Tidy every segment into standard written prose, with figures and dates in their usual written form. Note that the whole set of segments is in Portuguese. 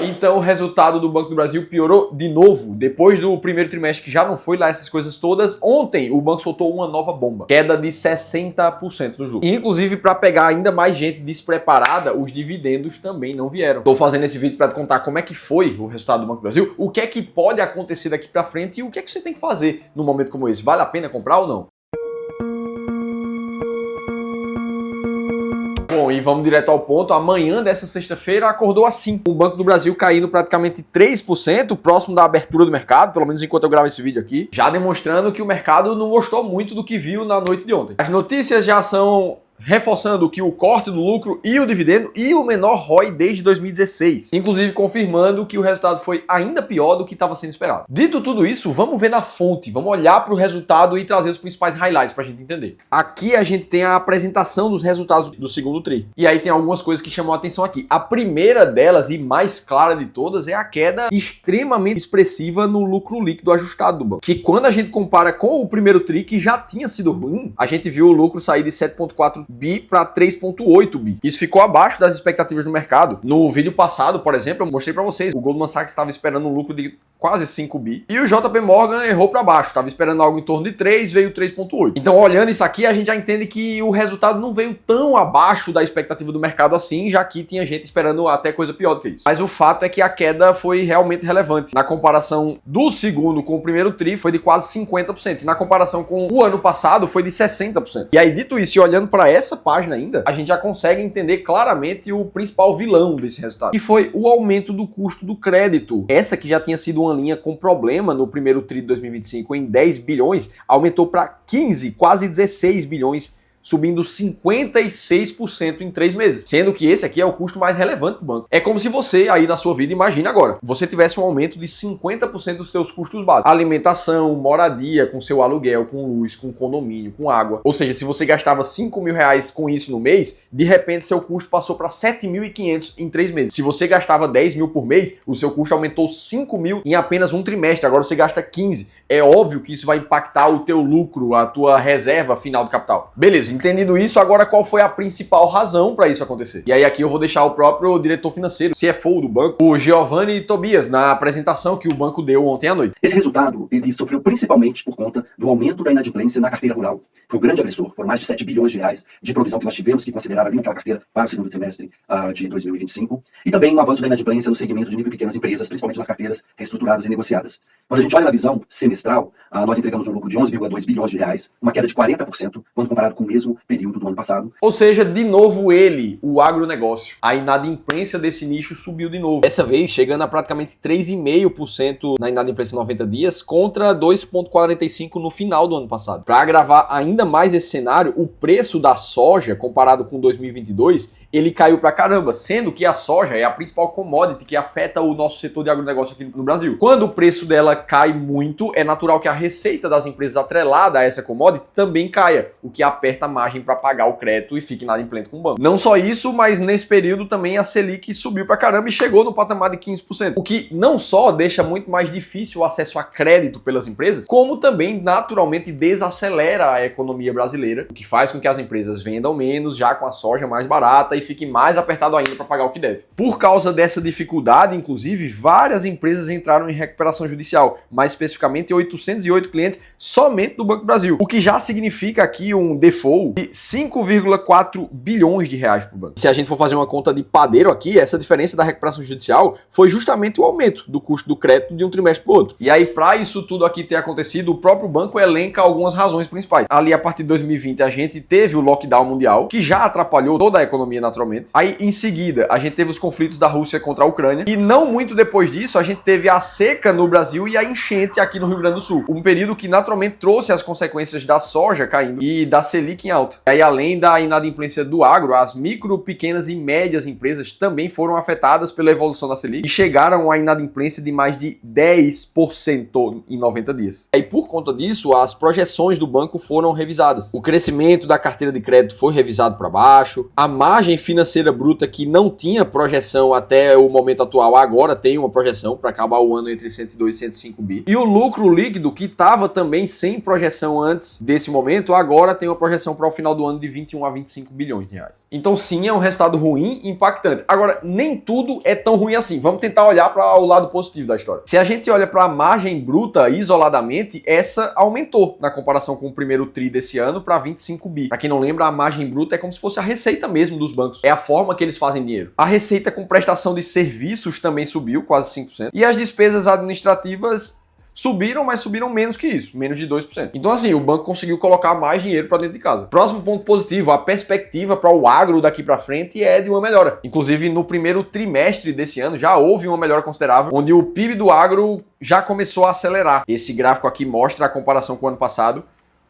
Então o resultado do Banco do Brasil piorou de novo, depois do primeiro trimestre que já não foi lá essas coisas todas. Ontem o banco soltou uma nova bomba, queda de 60% dos lucros. E, inclusive, para pegar ainda mais gente despreparada, os dividendos também não vieram. Tô fazendo esse vídeo para te contar como é que foi o resultado do Banco do Brasil, o que é que pode acontecer daqui para frente e o que é que você tem que fazer num momento como esse. Vale a pena comprar ou não? Bom, e vamos direto ao ponto. Amanhã dessa sexta-feira acordou assim. O Banco do Brasil caindo praticamente 3%, próximo da abertura do mercado, pelo menos enquanto eu gravo esse vídeo aqui, já demonstrando que o mercado não gostou muito do que viu na noite de ontem. As notícias já são reforçando que o corte do lucro e o dividendo e o menor ROI desde 2016. Inclusive confirmando que o resultado foi ainda pior do que estava sendo esperado. Dito tudo isso, vamos ver na fonte, vamos olhar para o resultado e trazer os principais highlights para a gente entender. Aqui a gente tem a apresentação dos resultados do segundo TRI. E aí tem algumas coisas que chamam a atenção aqui. A primeira delas e mais clara de todas é a queda extremamente expressiva no lucro líquido ajustado do banco. Que quando a gente compara com o primeiro TRI, que já tinha sido ruim, a gente viu o lucro sair de 7,4 bi para 3,8 bi. Isso ficou abaixo das expectativas do mercado. No vídeo passado, por exemplo, eu mostrei para vocês, o Goldman Sachs estava esperando um lucro de quase 5 bi e o JP Morgan errou para baixo, estava esperando algo em torno de 3, veio 3,8. Então, olhando isso aqui, a gente já entende que o resultado não veio tão abaixo da expectativa do mercado assim, já que tinha gente esperando até coisa pior do que isso. Mas o fato é que a queda foi realmente relevante. Na comparação do segundo com o primeiro TRI, foi de quase 50%. E na comparação com o ano passado, foi de 60%. E aí, dito isso, e olhando para essa página ainda, a gente já consegue entender claramente o principal vilão desse resultado, que foi o aumento do custo do crédito. Essa que já tinha sido uma linha com problema no primeiro TRI de 2025 em 10 bilhões, aumentou para 15, quase 16 bilhões, subindo 56% em 3 meses. Sendo que esse aqui é o custo mais relevante do banco. É como se você, aí na sua vida, imagina agora, você tivesse um aumento de 50% dos seus custos básicos. Alimentação, moradia, com seu aluguel, com luz, com condomínio, com água. Ou seja, se você gastava 5 mil reais com isso no mês, de repente seu custo passou para 7.500 em 3 meses. Se você gastava 10 mil por mês, o seu custo aumentou 5 mil em apenas um trimestre. Agora você gasta 15. É óbvio que isso vai impactar o teu lucro, a tua reserva final do capital. Beleza, entendido isso, agora qual foi a principal razão para isso acontecer? E aí aqui eu vou deixar o próprio diretor financeiro, CFO do banco, o Giovanni Tobias, na apresentação que o banco deu ontem à noite. Esse resultado, ele sofreu principalmente por conta do aumento da inadimplência na carteira rural. Foi o grande agressor, foram mais de 7 bilhões de reais de provisão que nós tivemos que considerar ali naquela carteira para o segundo trimestre de 2025. E também o avanço da inadimplência no segmento de micro e pequenas empresas, principalmente nas carteiras reestruturadas e negociadas. Quando a gente olha na visão semestral, nós entregamos um lucro de 11,2 bilhões de reais, uma queda de 40% quando comparado com o mesmo período do ano passado. Ou seja, de novo ele, o agronegócio. A inadimplência desse nicho subiu de novo. Dessa vez chegando a praticamente 3,5% na inadimplência em 90 dias contra 2,45% no final do ano passado. Para agravar ainda mais esse cenário, o preço da soja comparado com 2022, ele caiu pra caramba, sendo que a soja é a principal commodity que afeta o nosso setor de agronegócio aqui no Brasil. Quando o preço dela cai muito, é natural que a receita das empresas atrelada a essa commodity também caia, o que aperta a margem para pagar o crédito e fique inadimplente com o banco. Não só isso, mas nesse período também a Selic subiu pra caramba e chegou no patamar de 15%, o que não só deixa muito mais difícil o acesso a crédito pelas empresas, como também naturalmente desacelera a economia brasileira, o que faz com que as empresas vendam menos, já com a soja mais barata, e fique mais apertado ainda para pagar o que deve. Por causa dessa dificuldade, inclusive, várias empresas entraram em recuperação judicial, mais especificamente 808 clientes somente do Banco do Brasil, o que já significa aqui um default de 5,4 bilhões de reais para o banco. Se a gente for fazer uma conta de padeiro aqui, essa diferença da recuperação judicial foi justamente o aumento do custo do crédito de um trimestre para o outro. E aí, para isso tudo aqui ter acontecido, o próprio banco elenca algumas razões principais. Ali, a partir de 2020, a gente teve o lockdown mundial, que já atrapalhou toda a economia naturalmente. Aí, em seguida, a gente teve os conflitos da Rússia contra a Ucrânia. E não muito depois disso, a gente teve a seca no Brasil e a enchente aqui no Rio Grande do Sul. Um período que naturalmente trouxe as consequências da soja caindo e da Selic em alta. E aí, além da inadimplência do agro, as micro, pequenas e médias empresas também foram afetadas pela evolução da Selic e chegaram a inadimplência de mais de 10% em 90 dias. E por conta disso, as projeções do banco foram revisadas. O crescimento da carteira de crédito foi revisado para baixo, a margem financeira bruta, que não tinha projeção até o momento atual, agora tem uma projeção para acabar o ano entre 102 e 105 bi. E o lucro líquido, que estava também sem projeção antes desse momento, agora tem uma projeção para o final do ano de 21 a 25 bilhões de reais. Então sim, é um resultado ruim e impactante. Agora, nem tudo é tão ruim assim. Vamos tentar olhar para o lado positivo da história. Se a gente olha para a margem bruta isoladamente, essa aumentou na comparação com o primeiro tri desse ano para 25 bi. Para quem não lembra, a margem bruta é como se fosse a receita mesmo dos bancos. É a forma que eles fazem dinheiro. A receita com prestação de serviços também subiu, quase 5%. E as despesas administrativas subiram, mas subiram menos que isso, menos de 2%. Então assim, o banco conseguiu colocar mais dinheiro para dentro de casa. Próximo ponto positivo, a perspectiva para o agro daqui para frente é de uma melhora. Inclusive no primeiro trimestre desse ano já houve uma melhora considerável, onde o PIB do agro já começou a acelerar. Esse gráfico aqui mostra a comparação com o ano passado,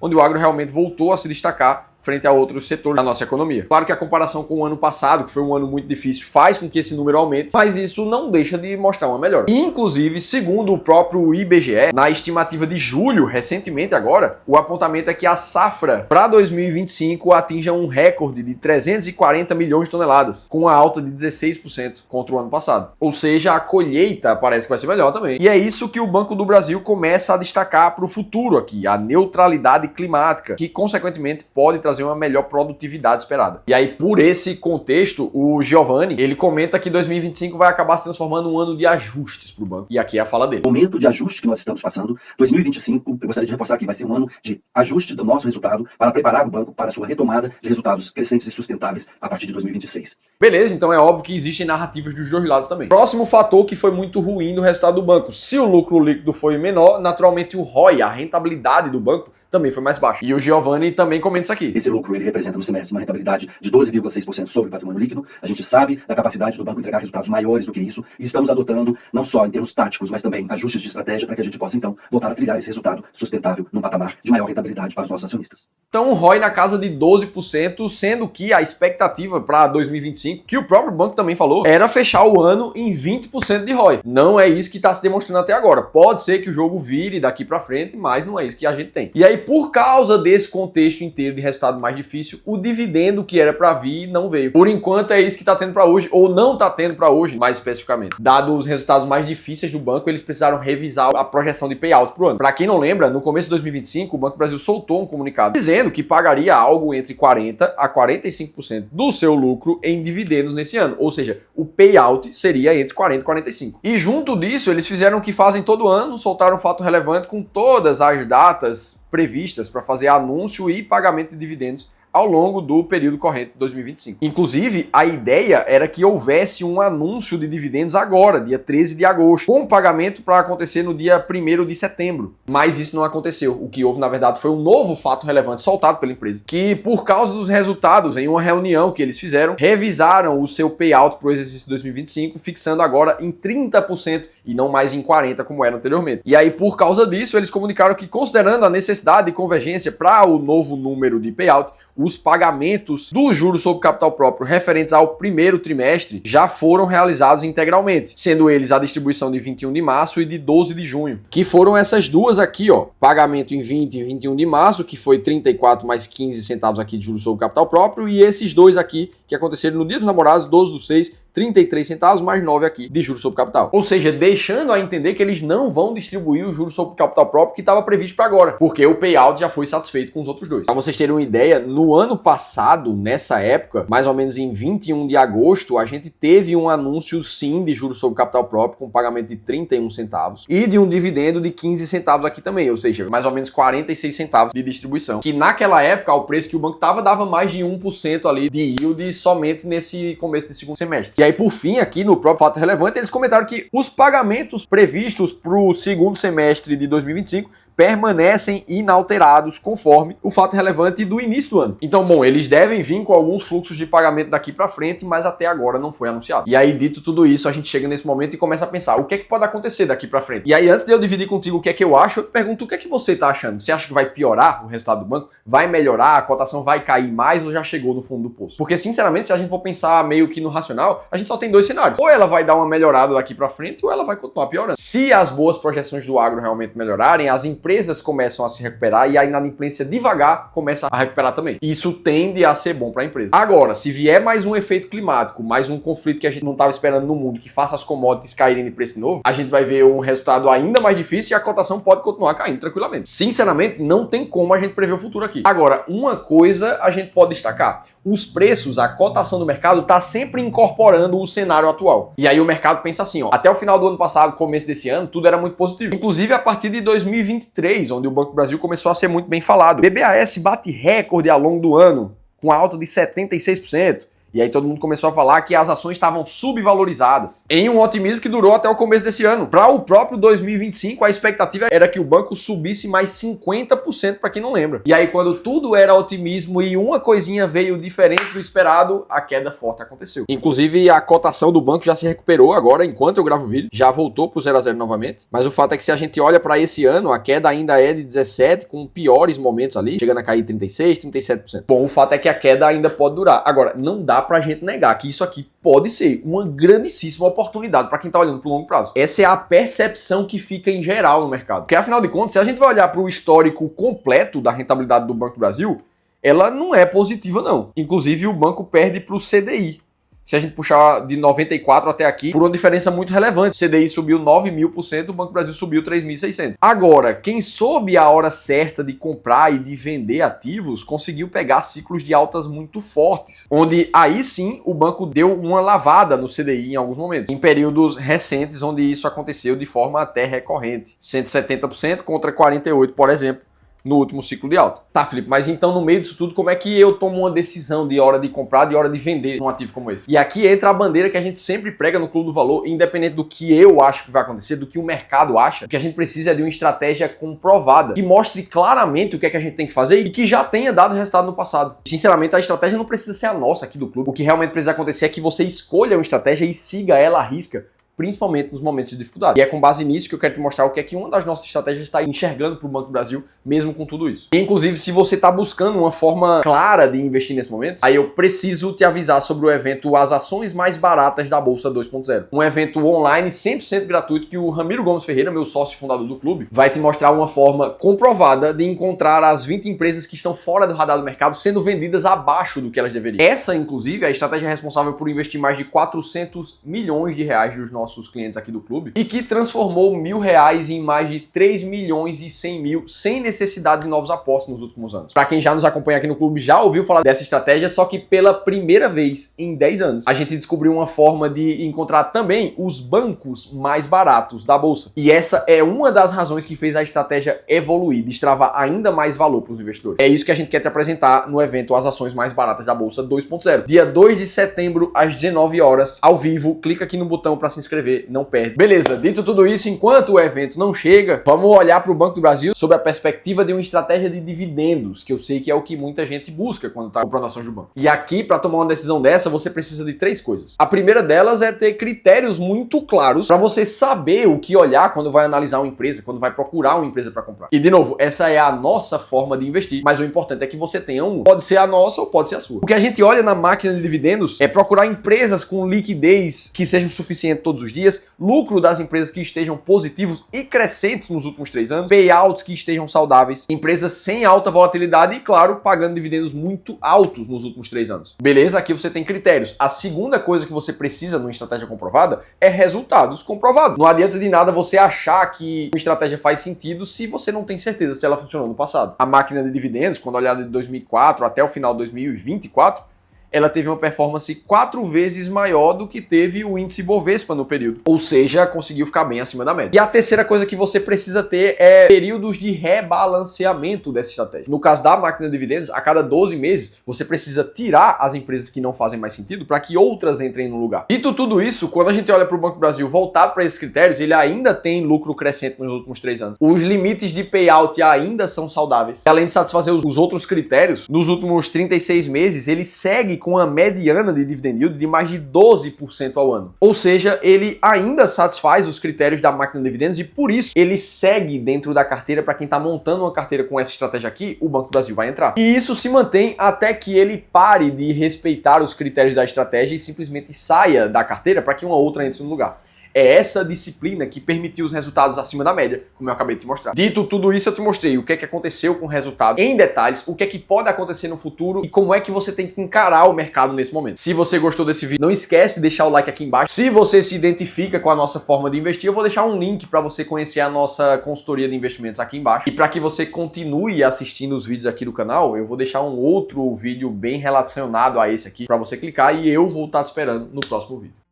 onde o agro realmente voltou a se destacar frente a outros setores da nossa economia. Claro que a comparação com o ano passado, que foi um ano muito difícil, faz com que esse número aumente, mas isso não deixa de mostrar uma melhora. Inclusive, segundo o próprio IBGE, na estimativa de julho, recentemente agora, o apontamento é que a safra para 2025 atinja um recorde de 340 milhões de toneladas, com uma alta de 16% contra o ano passado. Ou seja, a colheita parece que vai ser melhor também. E é isso que o Banco do Brasil começa a destacar para o futuro aqui, a neutralidade climática, que consequentemente pode trazer uma melhor produtividade esperada. E aí, por esse contexto, o Giovanni, ele comenta que 2025 vai acabar se transformando um ano de ajustes para o banco. E aqui é a fala dele. O momento de ajuste que nós estamos passando, 2025, eu gostaria de reforçar que vai ser um ano de ajuste do nosso resultado para preparar o banco para a sua retomada de resultados crescentes e sustentáveis a partir de 2026. Beleza, então é óbvio que existem narrativas dos dois lados também. Próximo fator que foi muito ruim no resultado do banco. Se o lucro líquido foi menor, naturalmente o ROI, a rentabilidade do banco, também foi mais baixo. E o Giovanni também comenta isso aqui. Esse lucro ele representa no semestre uma rentabilidade de 12,6% sobre o patrimônio líquido. A gente sabe da capacidade do banco entregar resultados maiores do que isso e estamos adotando, não só em termos táticos, mas também ajustes de estratégia para que a gente possa então voltar a trilhar esse resultado sustentável num patamar de maior rentabilidade para os nossos acionistas. Então o ROI na casa de 12%, sendo que a expectativa para 2025, que o próprio banco também falou, era fechar o ano em 20% de ROI. Não é isso que está se demonstrando até agora. Pode ser que o jogo vire daqui para frente, mas não é isso que a gente tem. E aí, por causa desse contexto inteiro de resultado mais difícil, o dividendo que era para vir não veio. Por enquanto é isso que está tendo para hoje, ou não está tendo para hoje, mais especificamente. Dado os resultados mais difíceis do banco, eles precisaram revisar a projeção de payout para o ano. Para quem não lembra, no começo de 2025, o Banco do Brasil soltou um comunicado dizendo que pagaria algo entre 40% a 45% do seu lucro em dividendos nesse ano. Ou seja, o payout seria entre 40% e 45%. E junto disso, eles fizeram o que fazem todo ano, soltaram um fato relevante com todas as datas previstas para fazer anúncio e pagamento de dividendos ao longo do período corrente de 2025. Inclusive, a ideia era que houvesse um anúncio de dividendos agora, dia 13 de agosto, com pagamento para acontecer no dia 1º de setembro. Mas isso não aconteceu. O que houve, na verdade, foi um novo fato relevante soltado pela empresa, que por causa dos resultados, em uma reunião que eles fizeram, revisaram o seu payout para o exercício 2025, fixando agora em 30% e não mais em 40% como era anteriormente. E aí, por causa disso, eles comunicaram que, considerando a necessidade de convergência para o novo número de payout, os pagamentos do juros sobre capital próprio referentes ao primeiro trimestre já foram realizados integralmente, sendo eles a distribuição de 21 de março e de 12 de junho, que foram essas duas aqui, ó, pagamento em 20 e 21 de março, que foi 34 mais 15 centavos aqui de juros sobre capital próprio, e esses dois aqui, que aconteceram no dia dos namorados, 12 do 6, 33 centavos mais 9 aqui de juros sobre capital. Ou seja, deixando a entender que eles não vão distribuir o juros sobre capital próprio que estava previsto para agora, porque o payout já foi satisfeito com os outros dois. Para vocês terem uma ideia, no ano passado, nessa época, mais ou menos em 21 de agosto, a gente teve um anúncio sim de juros sobre capital próprio com pagamento de 31 centavos e de um dividendo de 15 centavos aqui também, ou seja, mais ou menos 46 centavos de distribuição, que naquela época, ao preço que o banco estava, dava mais de 1% ali de yield somente nesse começo de segundo semestre. E aí, por fim, aqui no próprio fato relevante, eles comentaram que os pagamentos previstos para o segundo semestre de 2025 permanecem inalterados conforme o fato relevante do início do ano. Então, bom, eles devem vir com alguns fluxos de pagamento daqui para frente, mas até agora não foi anunciado. E aí, dito tudo isso, a gente chega nesse momento e começa a pensar, o que é que pode acontecer daqui para frente? E aí, antes de eu dividir contigo o que é que eu acho, eu te pergunto o que é que você tá achando? Você acha que vai piorar o resultado do banco? Vai melhorar? A cotação vai cair mais ou já chegou no fundo do poço? Porque, sinceramente, se a gente for pensar meio que no racional, a gente só tem dois cenários. Ou ela vai dar uma melhorada daqui para frente, ou ela vai continuar piorando. Se as boas projeções do agro realmente melhorarem, as empresas empresas começam a se recuperar e a inadimplência devagar começa a recuperar também. Isso tende a ser bom para a empresa. Agora, se vier mais um efeito climático, mais um conflito que a gente não estava esperando no mundo, que faça as commodities caírem de preço de novo, a gente vai ver um resultado ainda mais difícil e a cotação pode continuar caindo tranquilamente. Sinceramente, não tem como a gente prever o futuro aqui. Agora, uma coisa a gente pode destacar. Os preços, a cotação do mercado está sempre incorporando o cenário atual. E aí o mercado pensa assim, ó, até o final do ano passado, começo desse ano, tudo era muito positivo. Inclusive a partir de 2023, onde o Banco do Brasil começou a ser muito bem falado. BBAS bate recorde ao longo do ano, com alta de 76%. E aí todo mundo começou a falar que as ações estavam subvalorizadas, em um otimismo que durou até o começo desse ano. Para o próprio 2025, a expectativa era que o banco subisse mais 50%, para quem não lembra. E aí quando tudo era otimismo e uma coisinha veio diferente do esperado, a queda forte aconteceu. Inclusive a cotação do banco já se recuperou agora, enquanto eu gravo o vídeo, já voltou pro 0 a 0 novamente. Mas o fato é que se a gente olha para esse ano, a queda ainda é de 17%, com piores momentos ali, chegando a cair 36%, 37%. Bom, o fato é que a queda ainda pode durar. Agora, não dá pra gente negar que isso aqui pode ser uma grandíssima oportunidade para quem tá olhando pro longo prazo. Essa é a percepção que fica em geral no mercado. Porque afinal de contas, se a gente vai olhar para o histórico completo da rentabilidade do Banco do Brasil, ela não é positiva não. Inclusive o banco perde para o CDI. Se a gente puxar de 94 até aqui, por uma diferença muito relevante. O CDI subiu 9.000%, o Banco do Brasil subiu 3.600%. Agora, quem soube a hora certa de comprar e de vender ativos, conseguiu pegar ciclos de altas muito fortes, onde aí sim o banco deu uma lavada no CDI em alguns momentos. Em períodos recentes, onde isso aconteceu de forma até recorrente. 170% contra 48%, por exemplo, no último ciclo de alta. Tá, Felipe, mas então no meio disso tudo, como é que eu tomo uma decisão de hora de comprar, de hora de vender um ativo como esse? E aqui entra a bandeira que a gente sempre prega no Clube do Valor, independente do que eu acho que vai acontecer, do que o mercado acha, o que a gente precisa é de uma estratégia comprovada, que mostre claramente o que é que a gente tem que fazer e que já tenha dado resultado no passado. Sinceramente, a estratégia não precisa ser a nossa aqui do clube. O que realmente precisa acontecer é que você escolha uma estratégia e siga ela à risca, principalmente nos momentos de dificuldade. E é com base nisso que eu quero te mostrar o que é que uma das nossas estratégias está enxergando para o Banco do Brasil, mesmo com tudo isso. E, inclusive, se você está buscando uma forma clara de investir nesse momento, aí eu preciso te avisar sobre o evento As Ações Mais Baratas da Bolsa 2.0. Um evento online 100% gratuito que o Ramiro Gomes Ferreira, meu sócio fundador do clube, vai te mostrar uma forma comprovada de encontrar as 20 empresas que estão fora do radar do mercado sendo vendidas abaixo do que elas deveriam. Essa, inclusive, é a estratégia responsável por investir mais de 400 milhões de reais dos nossos clientes aqui do clube e que transformou R$1.000 em mais de 3.100.000 sem necessidade de novos aportes nos últimos anos. Para quem já nos acompanha aqui no clube já ouviu falar dessa estratégia, só que pela primeira vez em 10 anos a gente descobriu uma forma de encontrar também os bancos mais baratos da bolsa. E essa é uma das razões que fez a estratégia evoluir, destravar ainda mais valor para os investidores. É isso que a gente quer te apresentar no evento As Ações Mais Baratas da Bolsa 2.0. Dia 2 de setembro às 19 horas, ao vivo. Clica aqui no botão para se inscrever, não perde. Beleza, dito tudo isso, enquanto o evento não chega, vamos olhar para o Banco do Brasil sob a perspectiva de uma estratégia de dividendos, que eu sei que é o que muita gente busca quando está comprando ações do banco. E aqui, para tomar uma decisão dessa, você precisa de 3 coisas. A primeira delas é ter critérios muito claros para você saber o que olhar quando vai analisar uma empresa, quando vai procurar uma empresa para comprar. E de novo, essa é a nossa forma de investir, mas o importante é que você tenha um. Pode ser a nossa ou pode ser a sua. O que a gente olha na máquina de dividendos é procurar empresas com liquidez que sejam suficiente todos os dias, lucro das empresas que estejam positivos e crescentes nos últimos 3 anos, payouts que estejam saudáveis, empresas sem alta volatilidade e, claro, pagando dividendos muito altos nos últimos 3 anos. Beleza? Aqui você tem critérios. A segunda coisa que você precisa numa estratégia comprovada é resultados comprovados. Não adianta de nada você achar que uma estratégia faz sentido se você não tem certeza se ela funcionou no passado. A máquina de dividendos, quando olhada de 2004 até o final de 2024, ela teve uma performance 4 vezes maior do que teve o índice Bovespa no período. Ou seja, conseguiu ficar bem acima da média. E a terceira coisa que você precisa ter é períodos de rebalanceamento dessa estratégia. No caso da máquina de dividendos, a cada 12 meses, você precisa tirar as empresas que não fazem mais sentido para que outras entrem no lugar. Dito tudo isso, quando a gente olha para o Banco do Brasil voltado para esses critérios, ele ainda tem lucro crescente nos últimos 3 anos. Os limites de payout ainda são saudáveis. Além de satisfazer os outros critérios, nos últimos 36 meses, ele segue com uma mediana de dividend yield de mais de 12% ao ano. Ou seja, ele ainda satisfaz os critérios da máquina de dividendos e por isso ele segue dentro da carteira. Para quem está montando uma carteira com essa estratégia aqui, o Banco do Brasil vai entrar. E isso se mantém até que ele pare de respeitar os critérios da estratégia e simplesmente saia da carteira para que uma outra entre no lugar. É essa disciplina que permitiu os resultados acima da média, como eu acabei de te mostrar. Dito tudo isso, eu te mostrei o que é que aconteceu com o resultado em detalhes, o que é que pode acontecer no futuro e como é que você tem que encarar o mercado nesse momento. Se você gostou desse vídeo, não esquece de deixar o like aqui embaixo. Se você se identifica com a nossa forma de investir, eu vou deixar um link para você conhecer a nossa consultoria de investimentos aqui embaixo. E para que você continue assistindo os vídeos aqui do canal, eu vou deixar um outro vídeo bem relacionado a esse aqui para você clicar e eu vou estar te esperando no próximo vídeo.